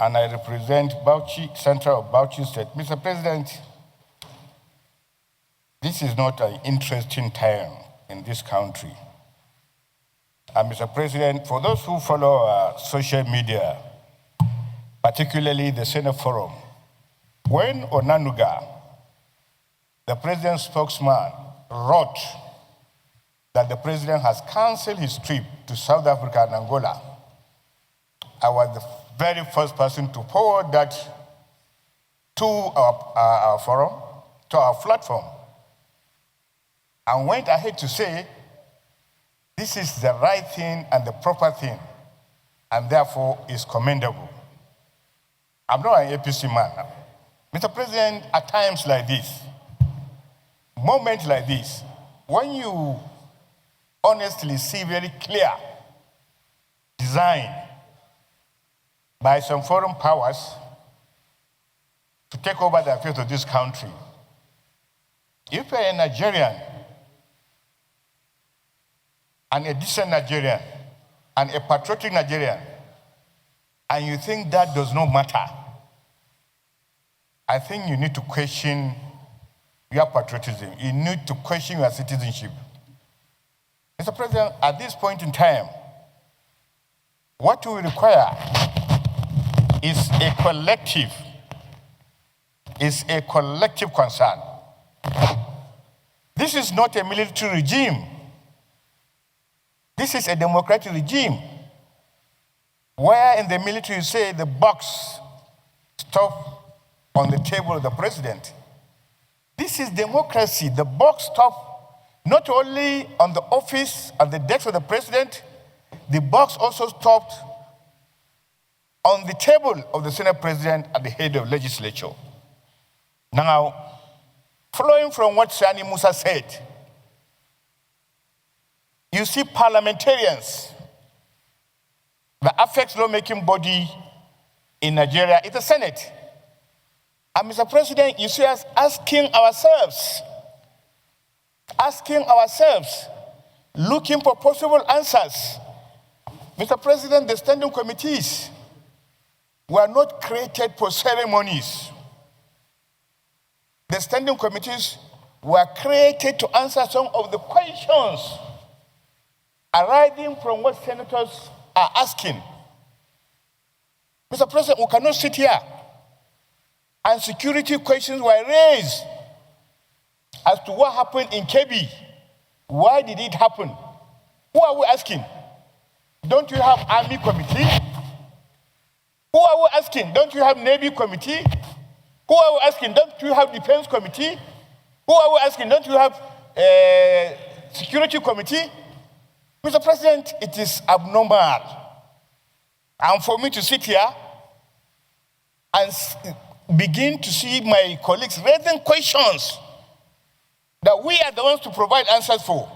and I represent Bauchi, Center of Bauchi State. Mr. President, this is not an interesting time in this country. And Mr. President, for those who follow social media, particularly the Senate Forum, when Onanuga, the president's spokesman, wrote that the president has canceled his trip to South Africa and Angola, I was the very first person to forward that to our forum, to our platform, and went ahead to say, this is the right thing and the proper thing, and therefore is commendable. I'm not an APC man. Mr. President, at times like this, moments like this, when you honestly see very clear design by some foreign powers to take over the affairs of this country, if you're a Nigerian, and a decent Nigerian, and a patriotic Nigerian, and you think that does not matter, I think you need to question your patriotism. You need to question your citizenship. Mr. President, at this point in time, what we require is a collective concern. This is not a military regime. This is a democratic regime where in the military you say the box stop on the table of the president. This is democracy. The box stop not only on the office, at the desk of the president, the box also stopped on the table of the Senate president at the head of legislature. Now, following from what Sani Musa said, you see parliamentarians, the affects lawmaking body in Nigeria is the Senate. And Mr. President, you see us asking ourselves, looking for possible answers. Mr. President, the standing committees were not created for ceremonies. The standing committees were created to answer some of the questions arising from what senators are asking. Mr. President, we cannot sit here and security questions were raised as to what happened in Kebbi. Why did it happen? Who are we asking? Don't you have Army Committee? Who are we asking? Don't you have Navy Committee? Who are we asking? Don't you have Defense Committee? Who are we asking? Don't you have Security Committee? Mr. President, it is abnormal. And for me to sit here and begin to see my colleagues raising questions that we are the ones to provide answers for.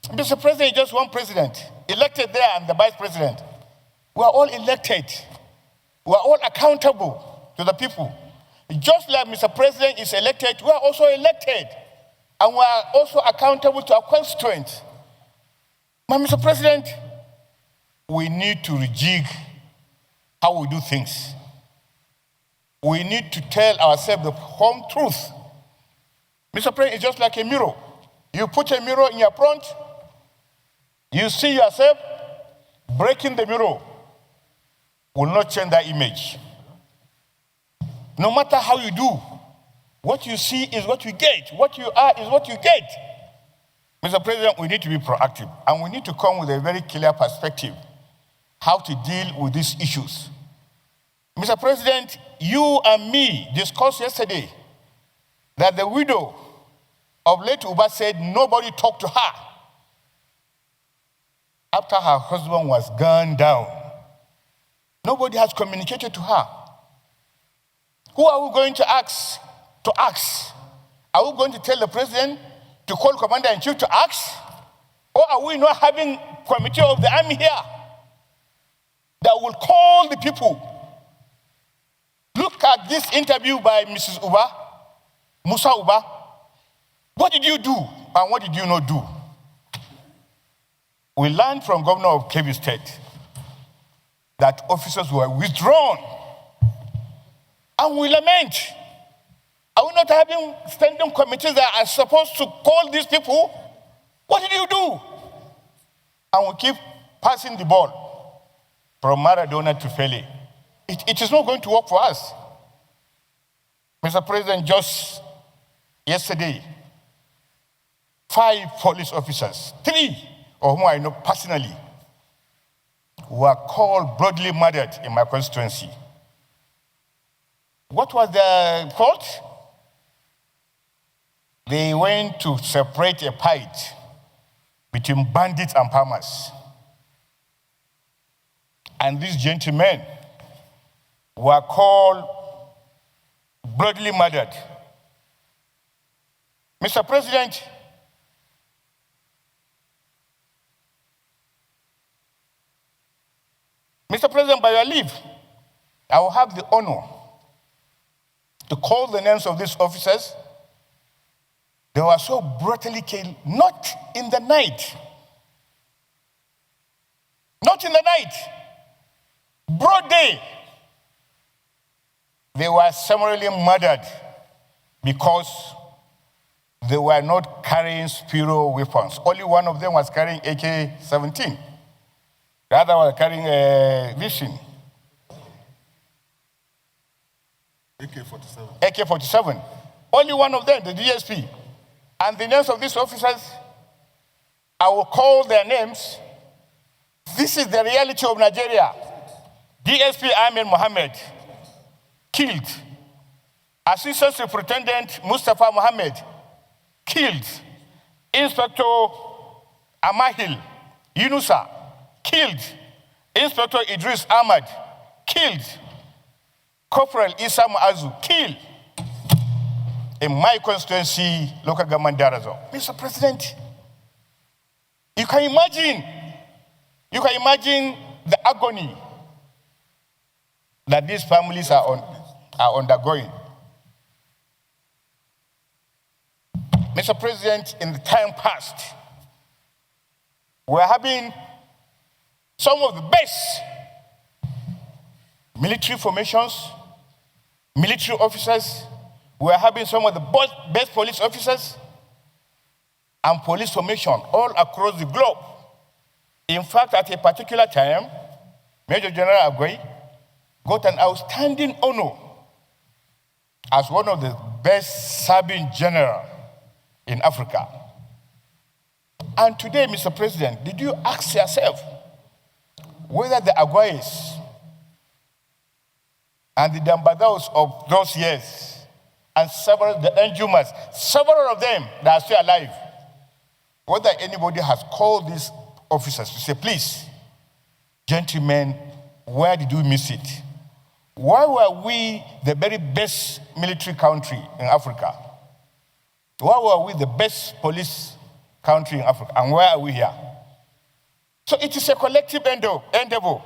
Mr. President is just one president, elected there and the vice president. We are all elected. We are all accountable to the people. Just like Mr. President is elected, we are also elected. And we are also accountable to our constituents. But Mr. President, we need to rejig how we do things. We need to tell ourselves the home truth. Mr. President, it's just like a mirror. You put a mirror in your front, you see yourself, breaking the mirror will not change that image. No matter how you do, what you see is what you get. What you are is what you get. Mr. President, we need to be proactive, and we need to come with a very clear perspective how to deal with these issues. Mr. President, you and me discussed yesterday that the widow of late Uba said nobody talked to her after her husband was gunned down. Nobody has communicated to her. Who are we going to ask to ask? Are we going to tell the president to call commander-in-chief to ask? Or are we not having committee of the army here that will call the people? Look at this interview by Mrs. Uba, Musa Uba. What did you do and what did you not do? We learned from Governor of Kebbi State that officers were withdrawn And we lament. Are we not having standing committees that are supposed to call these people? What did you do? And we keep passing the ball from Maradona to Pele. It is not going to work for us. Mr. President, just yesterday, 5 police officers, 3 of whom I know personally, were called brutally murdered in my constituency. What was the fault? They went to separate a fight between bandits and farmers. And these gentlemen were called brutally murdered. Mr. President, by your leave, I will have the honor to call the names of these officers. They were so brutally killed, not in the night. Not in the night. Broad day. They were summarily murdered because they were not carrying Spiro weapons. Only one of them was carrying AK-17. The other was carrying a Vision. AK-47. AK-47. Only one of them, the DSP. And the names of these officers, I will call their names. This is the reality of Nigeria. DSP Ahmed Mohammed, killed. Assistant Superintendent Mustafa Mohammed, killed. Inspector Amahil Yunusa, killed. Inspector Idris Ahmad, killed. Corporal Isa Muazu, killed. In my constituency, local government Darazo. Mr. President, you can imagine the agony that these families are undergoing. Mr. President, in the time past, we're having some of the best military formations, military officers. We're having some of the best police officers and police formation all across the globe. In fact, at a particular time, Major General Agwai got an outstanding honor as one of the best serving generals in Africa. And today, Mr. President, did you ask yourself whether the Agwais and the Dambados of those years and the Njumas, several of them that are still alive, whether anybody has called these officers to say, please, gentlemen, where did we miss it? Why were we the very best military country in Africa? Why were we the best police country in Africa? And where are we here? So it is a collective endeavor,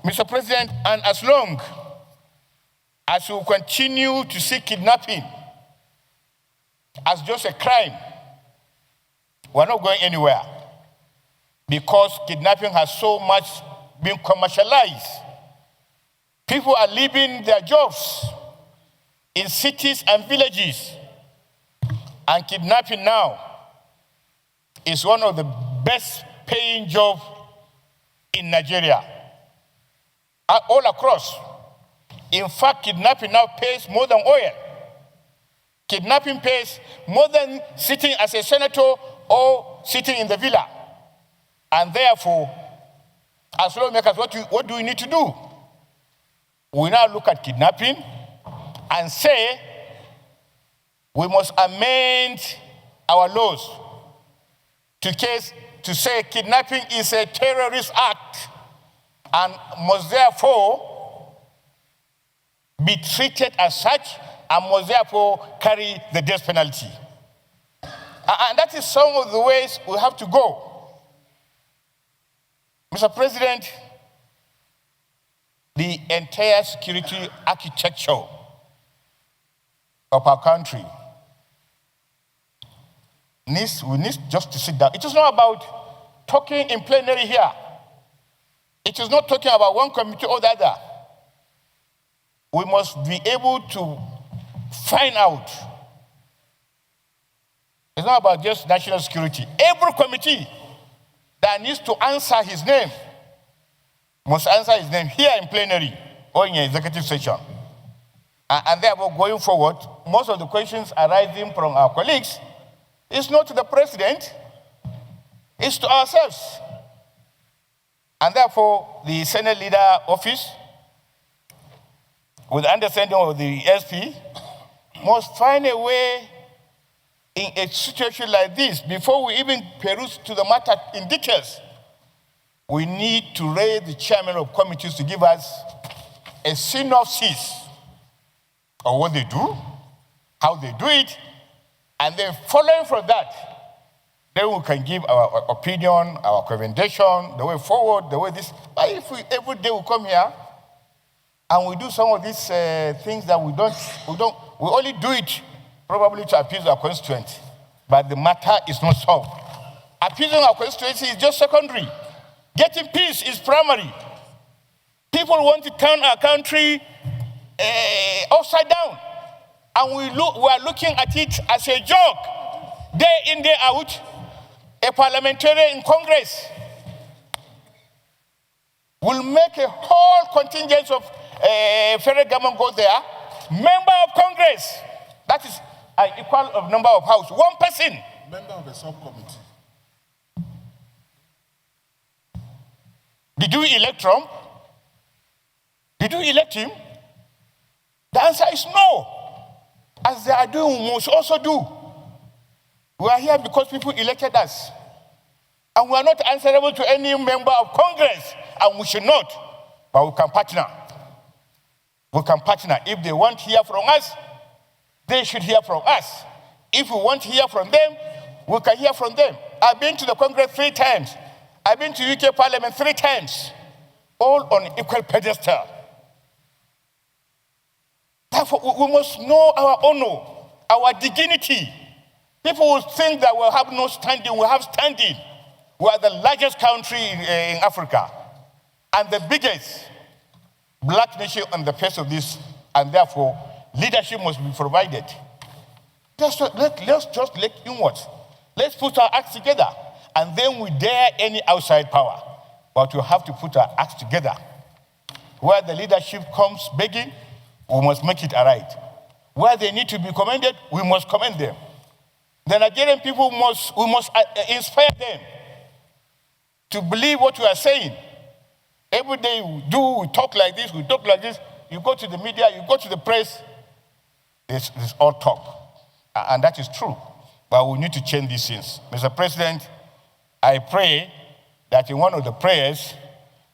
Mr. President, and as long as we continue to see kidnapping as just a crime, we're not going anywhere, because kidnapping has so much been commercialized. People are leaving their jobs in cities and villages, and kidnapping now is one of the best paying jobs in Nigeria, all across. In fact, kidnapping now pays more than oil. Kidnapping pays more than sitting as a senator or sitting in the villa. And therefore, as lawmakers, what do we need to do? We now look at kidnapping and say we must amend our laws to say kidnapping is a terrorist act and must therefore be treated as such and must therefore carry the death penalty. And that is some of the ways we have to go. Mr. President, the entire security architecture of our country we need just to sit down. It is not about talking in plenary here. It is not talking about one committee or the other. we must be able to find out. It's not about just national security. Every committee that needs to answer his name must answer his name here in plenary or in executive session. And therefore, going forward, most of the questions arising from our colleagues is not to the president, it's to ourselves. And therefore, the Senate Leader Office, with the understanding of the SP, must find a way in a situation like this, before we even peruse to the matter in details, we need to raise the chairman of committees to give us a synopsis of what they do, how they do it, and then following from that, then we can give our opinion, our recommendation, the way forward, the way this. But if we every day we come here and we do some of these things that we only do it probably to appease our constituents, but the matter is not solved. Appeasing our constituency is just secondary. Getting peace is primary. People want to turn our country upside down, and we are looking at it as a joke. Day in, day out, a parliamentarian in Congress will make a whole contingent of federal government go there. Member of Congress, that is an equal of number of house. One person. Member of a subcommittee. Did you elect Trump? Did you elect him? The answer is no. As they are doing, we must also do. We are here because people elected us. And we are not answerable to any member of Congress, and we should not. But we can partner. We can partner. If they want to hear from us, they should hear from us. If we want to hear from them, we can hear from them. I've been to the Congress 3 times. I've been to UK Parliament 3 times. All on equal pedestal. Therefore, we must know our honor, our dignity. People will think that we have no standing. We have standing. We are the largest country in Africa and the biggest black nation on the face of this, and therefore, leadership must be provided. Let's just look inward. Let's put our acts together, and then we dare any outside power. But we have to put our acts together. Where the leadership comes begging, we must make it right. Where they need to be commended, we must commend them. The Nigerian people we must inspire them to believe what we are saying. Every day we talk like this, we talk like this. You go to the media, you go to the press, it's all talk. And that is true. But we need to change these things. Mr. President, I pray that in one of the prayers,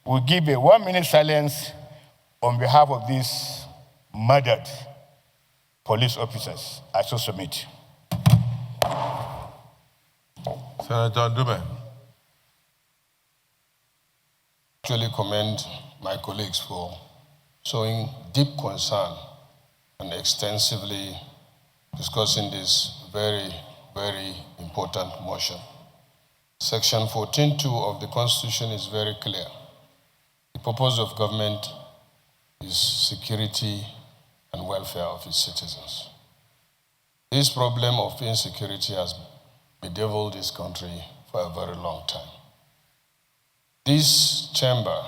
we'll give a 1-minute silence on behalf of these murdered police officers. I so submit. Senator Dube. Actually commend my colleagues for showing deep concern and extensively discussing this very, very important motion. Section 14.2 of the Constitution is very clear. The purpose of government is security and welfare of its citizens. This problem of insecurity has bedeviled this country for a very long time. This chamber,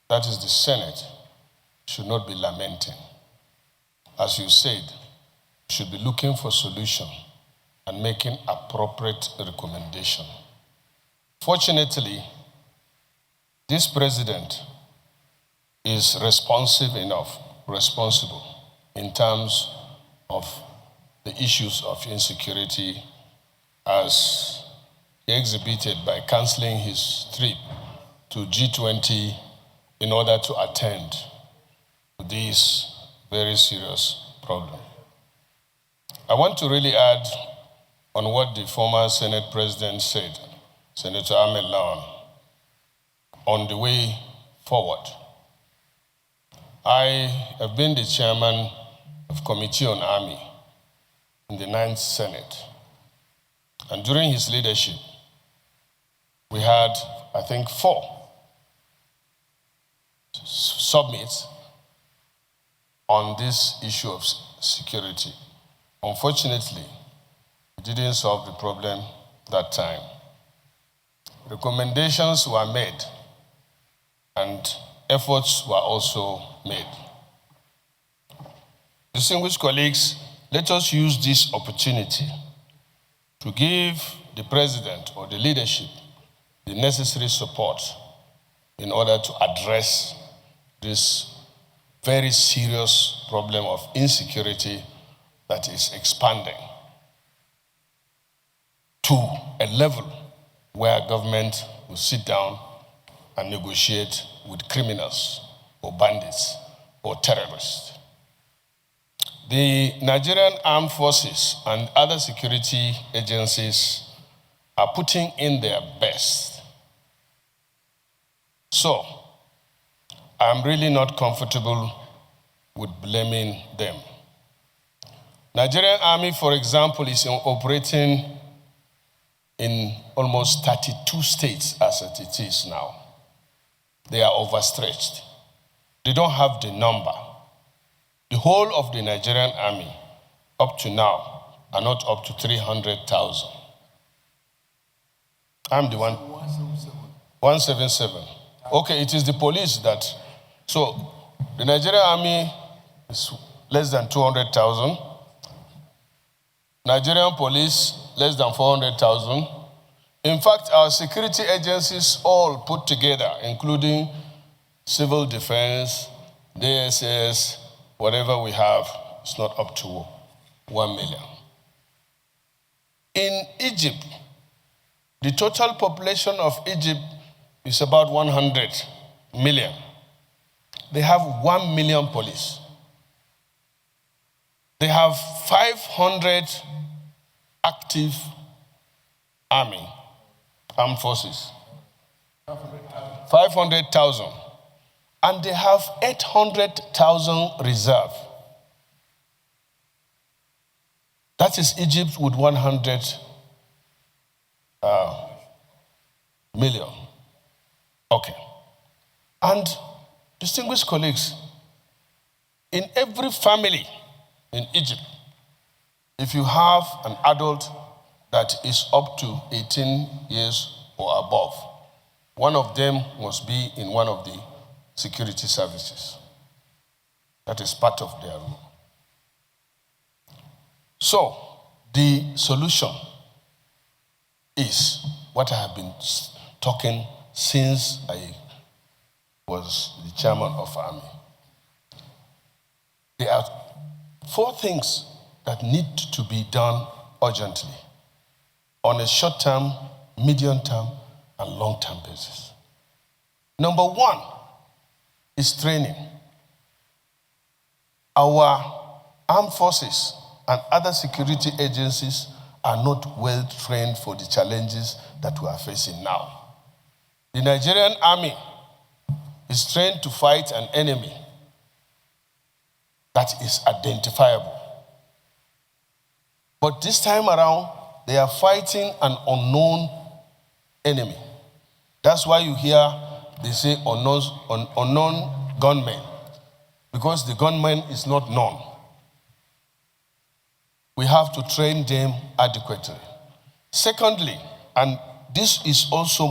that is the Senate, should not be lamenting. As you said, should be looking for solution and making appropriate recommendation. Fortunately, this president is responsible in terms of the issues of insecurity, as he exhibited by canceling his trip to G20 in order to attend to this very serious problem. I want to really add on what the former Senate President said, Senator Ahmed Lawan, on the way forward. I have been the chairman of Committee on Army in the 9th Senate. And during his leadership, we had, I think, 4 submits on this issue of security. Unfortunately, it didn't solve the problem that time. Recommendations were made and efforts were also made. Distinguished colleagues, let us use this opportunity to give the president or the leadership the necessary support in order to address this very serious problem of insecurity that is expanding to a level where government will sit down and negotiate with criminals or bandits or terrorists. The Nigerian Armed Forces and other security agencies are putting in their best. So, I'm really not comfortable with blaming them. Nigerian Army, for example, is operating in almost 32 states as it is now. They are overstretched. They don't have the number. The whole of the Nigerian Army, up to now, are not up to 300,000. I'm the one. 177. Okay, it is the police that. So, the Nigerian Army is less than 200,000. Nigerian police, less than 400,000. In fact, our security agencies all put together, including civil defense, DSS, whatever we have, it's not up to 1 million. In Egypt, the total population of Egypt is about 100 million. They have 1 million police. They have 500 active armed forces. 500,000. And they have 800,000 reserve. That is Egypt with 100 million. Okay. And distinguished colleagues, in every family in Egypt, if you have an adult that is up to 18 years or above, one of them must be in one of the security services. That is part of their rule. So, the solution is what I have been talking since I was the chairman of Army. There are 4 things that need to be done urgently on a short-term, medium-term, and long-term basis. Number 1 is training. Our armed forces and other security agencies are not well trained for the challenges that we are facing now. The Nigerian Army is trained to fight an enemy that is identifiable. But this time around, they are fighting an unknown enemy. That's why you hear they say unknown gunmen, because the gunman is not known. We have to train them adequately. Secondly, and this is also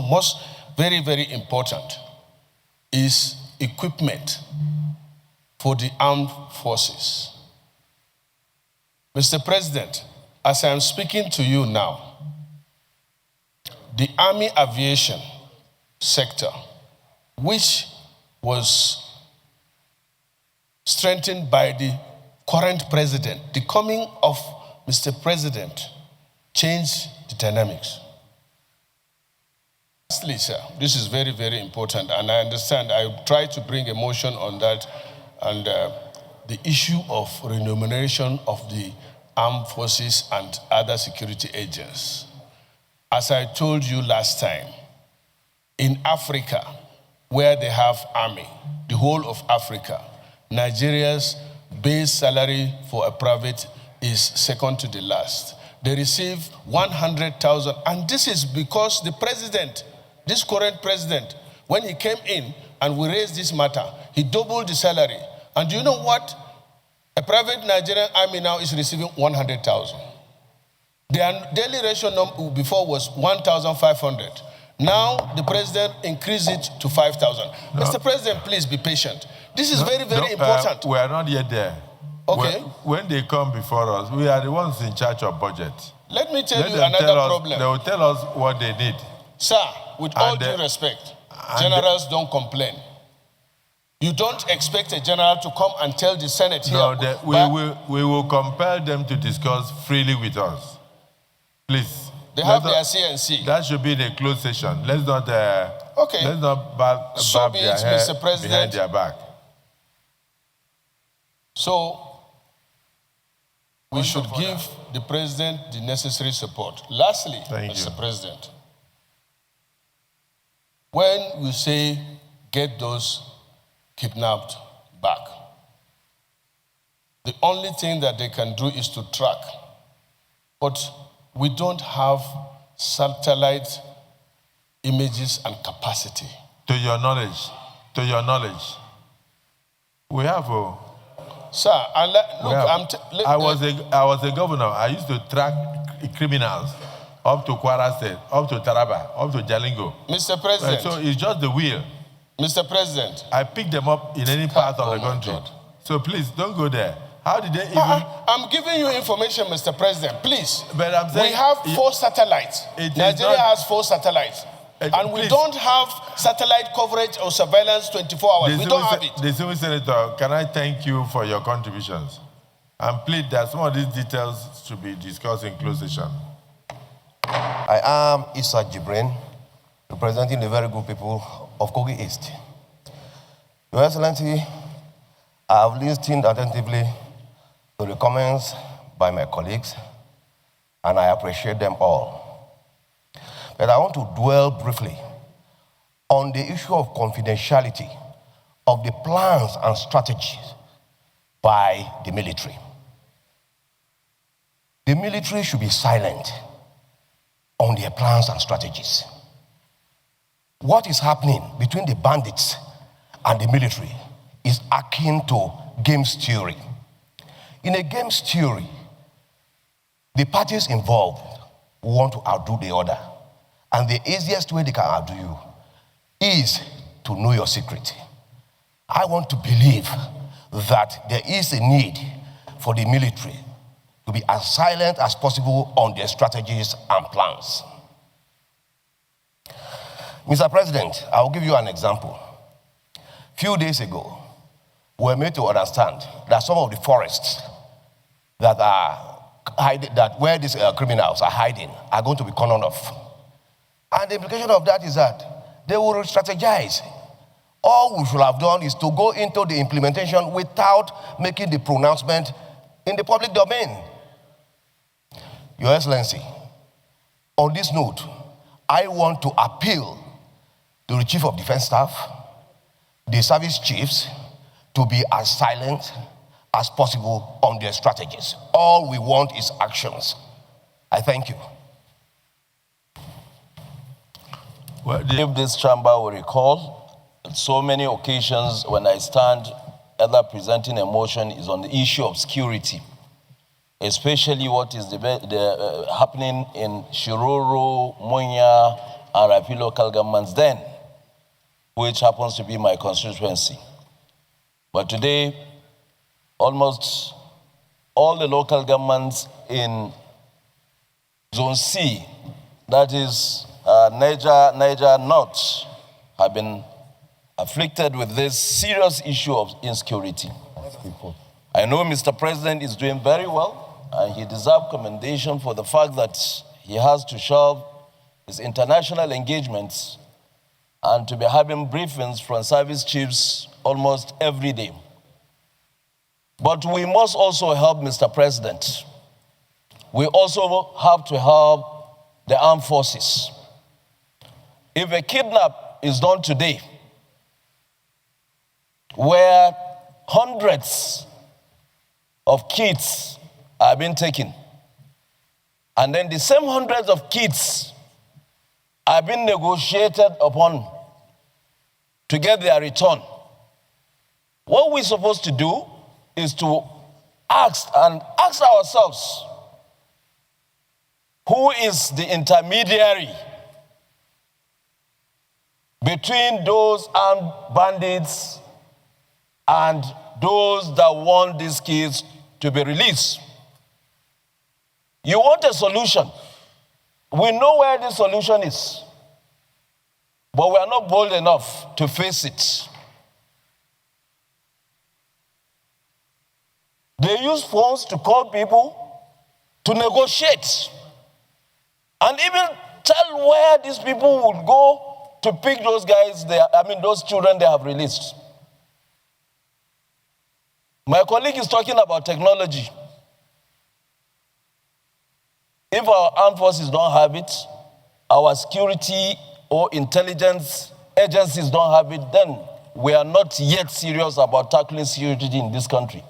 very, very important, is equipment for the armed forces. Mr. President, as I am speaking to you now, the Army aviation sector, which was strengthened by the current president, the coming of Mr. President changed the dynamics. Lastly, sir, this is very, very important, and I understand I try to bring emotion on that, and the issue of remuneration of the armed forces and other security agents. As I told you last time, in Africa, where they have army, the whole of Africa, Nigeria's base salary for a private is second to the last. They receive 100,000, and this is because the president, this current president, when he came in and we raised this matter, he doubled the salary. And do you know what A private Nigerian army now is receiving 100,000. Their daily ration before was 1,500. Now the president increased it to 5,000. No. Mr. President, please be patient. This is very important. We are not yet there. Okay. When they come before us, we are the ones in charge of budget. Let me tell you another problem. They will tell us what they need. Sir, with all due respect, generals don't complain. You don't expect a general to come and tell the Senate here. No, we will compel them to discuss freely with us. Please. They have their CNC. That should be the closed session. Let's not okay. Let's not bob their hair Mr. President. Behind their back. So we should give the president the necessary support. Lastly, Mr. President, when we say get those kidnapped back, the only thing that they can do is to track. But we don't have satellite images and capacity. To your knowledge, we have. Sir, I was a governor. I used to track criminals up to Kwara State, up to Taraba, up to Jalingo. Mr. President. So it's just the wheel. Mr. President. I pick them up in any part of the country. God. So please, don't go there. How did they even... I'm giving you information, Mr. President, please. But I'm saying... We have 4 satellites. Nigeria has 4 satellites. And we don't have satellite coverage or surveillance 24 hours. We don't have it. The Civil Senator, can I thank you for your contributions? And plead that some of these details should be discussed in closed session. I am Issa Jibrin, representing the very good people of Kogi East. Your Excellency, I have listened attentively to the comments by my colleagues, and I appreciate them all. But I want to dwell briefly on the issue of confidentiality of the plans and strategies by the military. The military should be silent on their plans and strategies. What is happening between the bandits and the military is akin to games theory. In a games theory, the parties involved want to outdo the other. And the easiest way they can outdo you is to know your secret. I want to believe that there is a need for the military to be as silent as possible on their strategies and plans. Mr. President, I will give you an example. A few days ago, we were made to understand that some of the forests that are hiding, that where these criminals are hiding, are going to be cordoned off. And the implication of that is that they will strategize. All we should have done is to go into the implementation without making the pronouncement in the public domain. Your Excellency, on this note, I want to appeal to the Chief of Defense Staff, the service chiefs, to be as silent as possible on their strategies. All we want is actions. I thank you. If this chamber will recall, so many occasions when I stand either presenting a motion is on the issue of security, especially what is happening in Shiroro, Munya, and Rapi local governments then, which happens to be my constituency. But today, almost all the local governments in Zone C, that is Niger North, have been afflicted with this serious issue of insecurity. I know Mr. President is doing very well, and he deserves commendation for the fact that he has to shelve his international engagements and to be having briefings from service chiefs almost every day. But we must also help Mr. President. We also have to help the armed forces. If a kidnap is done today, where hundreds of kids are being taken, and then the same hundreds of kids are being negotiated upon to get their return, what we're supposed to do is to asked ourselves, who is the intermediary between those armed bandits and those that want these kids to be released? You want a solution. We know where the solution is, but we are not bold enough to face it. They use phones to call people, to negotiate, and even tell where these people would go to pick those guys, those children they have released. My colleague is talking about technology. If our armed forces don't have it, our security or intelligence agencies don't have it, then we are not yet serious about tackling security in this country.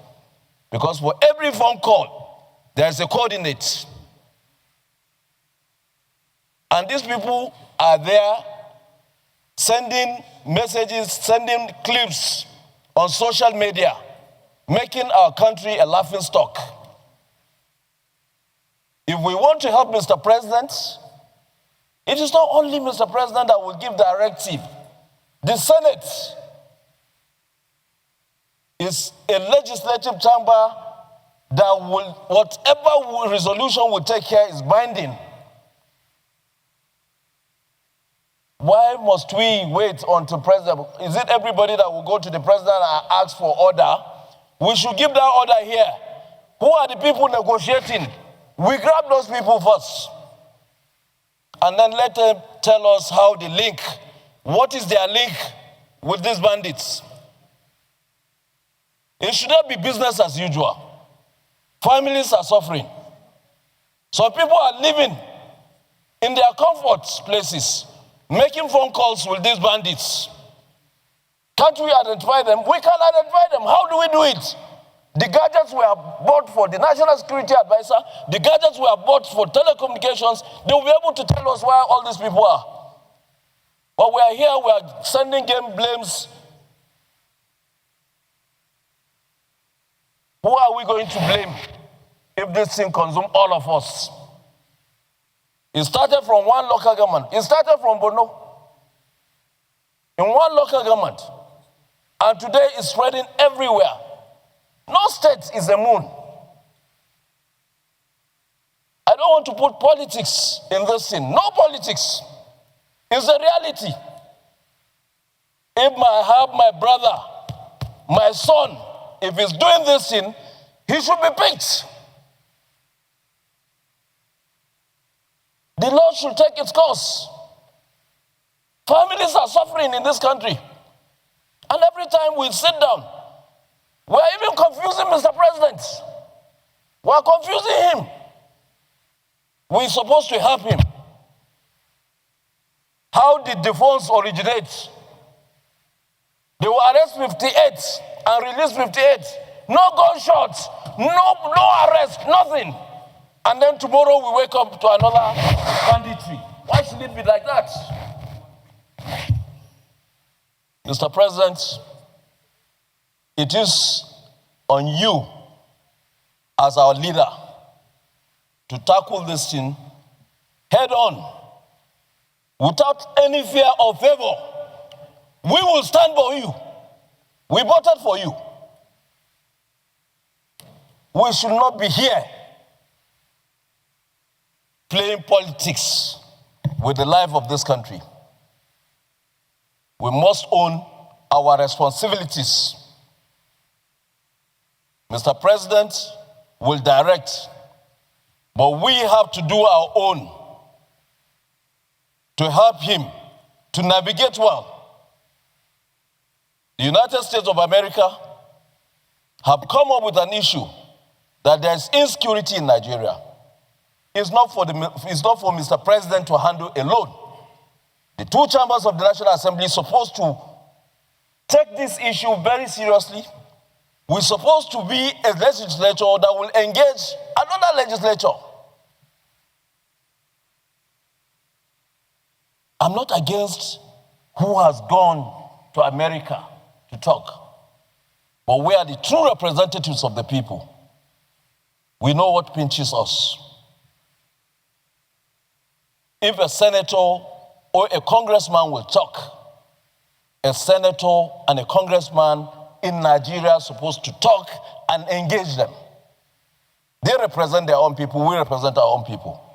Because for every phone call, there's a coordinate. And these people are there sending messages, sending clips on social media, making our country a laughingstock. If we want to help Mr. President, it is not only Mr. President that will give directive. The Senate is a legislative chamber that will, whatever resolution will take care is binding. Why must we wait until President? Is it everybody that will go to the President and ask for order? We should give that order here. Who are the people negotiating? We grab those people first. And then let them tell us how they link. What is their link with these bandits? It should not be business as usual. Families are suffering. Some people are living in their comfort places, making phone calls with these bandits. Can't we identify them? We can identify them. How do we do it? The gadgets we have bought for the National Security Advisor, the gadgets we have bought for telecommunications, they will be able to tell us where all these people are. But we are here, we are sending game blames. Who are we going to blame if this thing consumes all of us? It started from one local government. It started from Borno. In one local government. And today it's spreading everywhere. No state is a moon. I don't want to put politics in this thing. No politics. It's a reality. If I have my brother, my son, if he's doing this thing, he should be picked. The law should take its course. Families are suffering in this country. And every time we sit down, we are even confusing Mr. President. We are confusing him. We're supposed to help him. How did the phones originate? They will arrest 58 and release 58. No gunshots, no arrest, nothing. And then tomorrow we wake up to another banditry. Why should it be like that? Mr. President, it is on you as our leader to tackle this thing head on without any fear or favor. We will stand for you. We voted for you. We should not be here playing politics with the life of this country. We must own our responsibilities. Mr. President will direct, but we have to do our own to help him to navigate well. The United States of America have come up with an issue that there's insecurity in Nigeria. It's not for Mr. President to handle alone. The two chambers of the National Assembly are supposed to take this issue very seriously. We're supposed to be a legislature that will engage another legislature. I'm not against who has gone to America to talk, but we are the true representatives of the people. We know what pinches us. If a senator or a congressman will talk, a senator and a congressman in Nigeria are supposed to talk and engage them. They represent their own people, we represent our own people.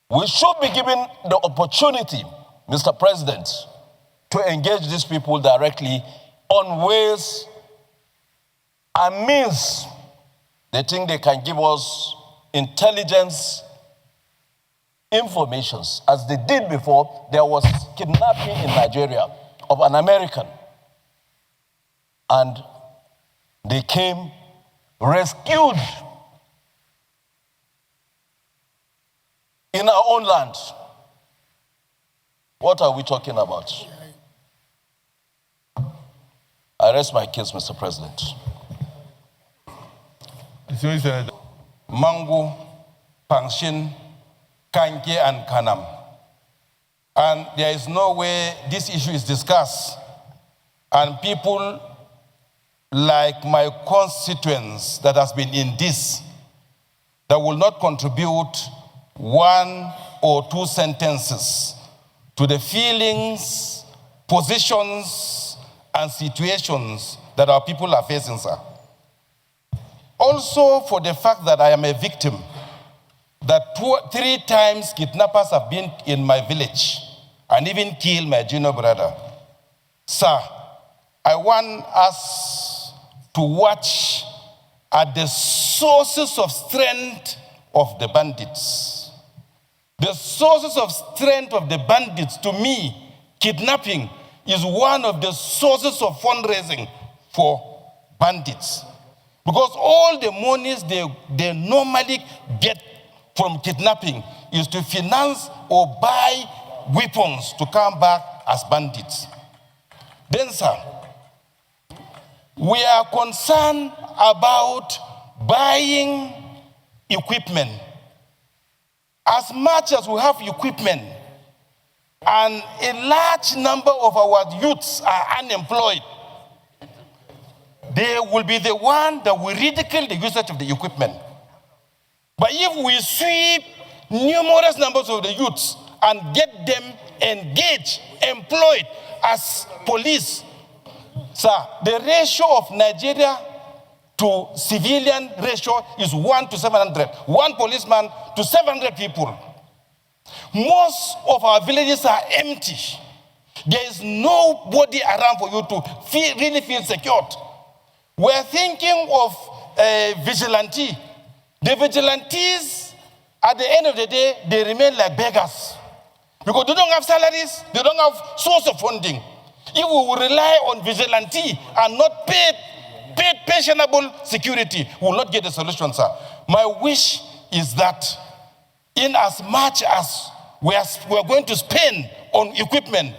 We should be given the opportunity, Mr. President, to engage these people directly on ways and means they think they can give us intelligence informations. As they did before, there was kidnapping in Nigeria of an American. And they came, rescued in our own land. What are we talking about? I rest my case, Mr. President. Mangu, Pangshin, Kanke, and Kanam. And there is no way this issue is discussed. And people like my constituents that has been in this, that will not contribute 1 or 2 sentences to the feelings, positions, and situations that our people are facing, sir. Also for the fact that I am a victim, that 3 times kidnappers have been in my village and even killed my junior brother. Sir, I want us to watch at the sources of strength of the bandits. The sources of strength of the bandits, to me, kidnapping is one of the sources of fundraising for bandits. Because all the monies they normally get from kidnapping is to finance or buy weapons to come back as bandits. Then, sir, we are concerned about buying equipment. As much as we have equipment, and a large number of our youths are unemployed, they will be the one that will ridicule the usage of the equipment. But if we sweep numerous numbers of the youths and get them engaged, employed as police, sir, the ratio of Nigeria to civilian ratio is 1 to 700. 1 policeman to 700 people. Most of our villages are empty. There is nobody around for you to really feel secured. We're thinking of a vigilante. The vigilantes, at the end of the day, they remain like beggars. Because they don't have salaries, they don't have source of funding. If we will rely on vigilante and not paid pensionable security, we will not get the solution, sir. My wish is that in as much as we are going to spend on equipment,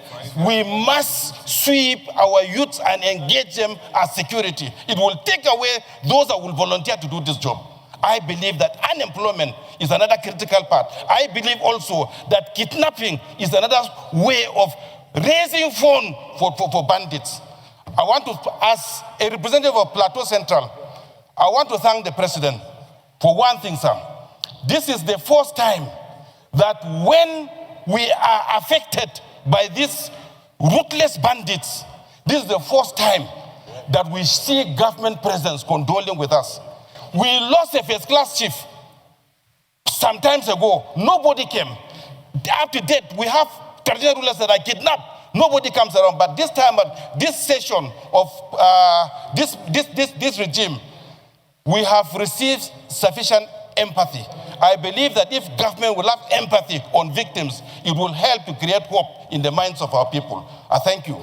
we must sweep our youths and engage them as security. It will take away those that will volunteer to do this job. I believe that unemployment is another critical part. I believe also that kidnapping is another way of raising funds for bandits. I want to, as a representative of Plateau Central, I want to thank the president for one thing, sir. This is the first time that when we are affected by these ruthless bandits, this is the first time that we see government presence condoling with us. We lost a first-class chief some times ago. Nobody came. Up to date, we have traditional rulers that are kidnapped. Nobody comes around. But this time, this session of this regime, we have received sufficient empathy. I believe that if government will have empathy on victims, it will help to create hope in the minds of our people. I thank you.